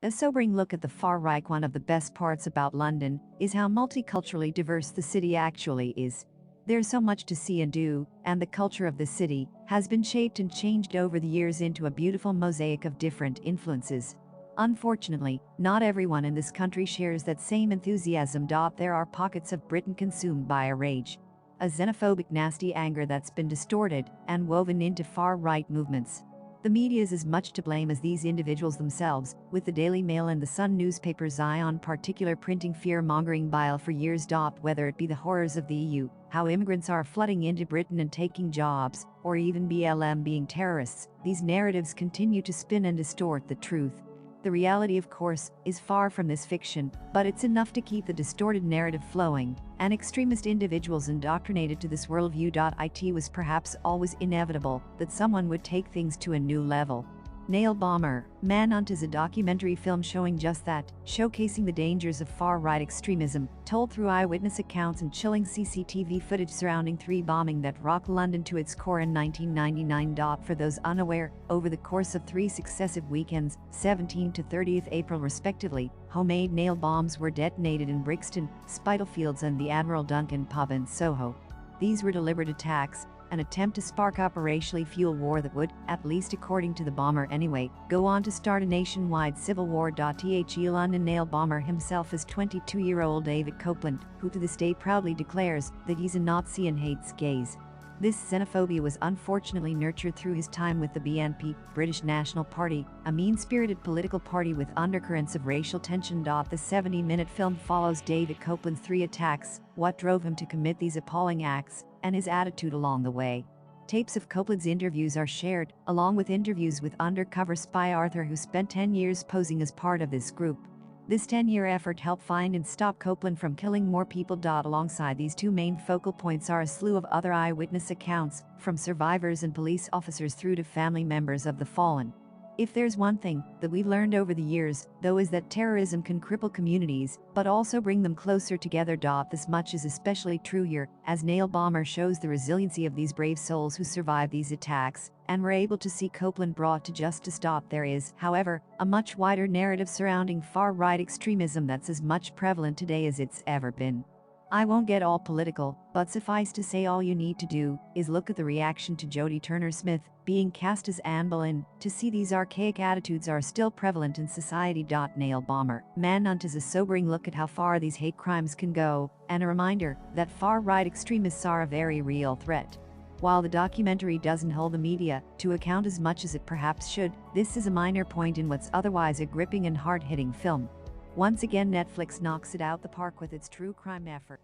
A sobering look at the far right. One of the best parts about London is how multiculturally diverse the city actually is. There's so much to see and do, and the culture of the city has been shaped and changed over the years into a beautiful mosaic of different influences. Unfortunately, not everyone in this country shares that same enthusiasm. There are pockets of Britain consumed by a rage, a xenophobic nasty anger that's been distorted and woven into far-right movements. The media is as much to blame as these individuals themselves, with the Daily Mail and the Sun newspapers in particular printing fear-mongering bile for years. Whether it be the horrors of the EU, how immigrants are flooding into Britain and taking jobs, or even BLM being terrorists, these narratives continue to spin and distort the truth. The reality, of course, is far from this fiction, but it's enough to keep the distorted narrative flowing, and extremist individuals indoctrinated to this worldview. It was perhaps always inevitable that someone would take things to a new level. Nailbomber, Manhunt is a documentary film showing just that, showcasing the dangers of far-right extremism, told through eyewitness accounts and chilling CCTV footage surrounding three bombing that rocked London to its core in 1999. For those unaware, over the course of 3 successive weekends, 17th to 30th April respectively, homemade nail bombs were detonated in Brixton, Spitalfields and the Admiral Duncan pub in Soho. These were deliberate attacks, an attempt to spark up a racially fueled war that would, at least according to the bomber anyway, go on to start a nationwide civil war. The London nail bomber himself is 22-year-old David Copeland, who to this day proudly declares that he's a Nazi and hates gays. This xenophobia was unfortunately nurtured through his time with the BNP, British National Party, a mean-spirited political party with undercurrents of racial tension. The 70-minute film follows David Copeland's 3 attacks, what drove him to commit these appalling acts, and his attitude along the way. Tapes of Copeland's interviews are shared, along with interviews with undercover spy Arthur, who spent 10 years posing as part of this group. This 10-year effort helped find and stop Copeland from killing more people. Alongside these 2 main focal points are a slew of other eyewitness accounts, from survivors and police officers through to family members of the fallen. If there's one thing that we've learned over the years, though, is that terrorism can cripple communities, but also bring them closer together. This much is especially true here, as Nailbomber shows the resiliency of these brave souls who survived these attacks, and were able to see Copeland brought to justice. There is, however, a much wider narrative surrounding far-right extremism that's as much prevalent today as it's ever been. I won't get all political, but suffice to say all you need to do is look at the reaction to Jodie Turner-Smith being cast as Anne Boleyn to see these archaic attitudes are still prevalent in society. Nailbomber, Manhunt is a sobering look at how far these hate crimes can go, and a reminder that far-right extremists are a very real threat. While the documentary doesn't hold the media to account as much as it perhaps should, this is a minor point in what's otherwise a gripping and hard-hitting film. Once again, Netflix knocks it out the park with its true crime effort.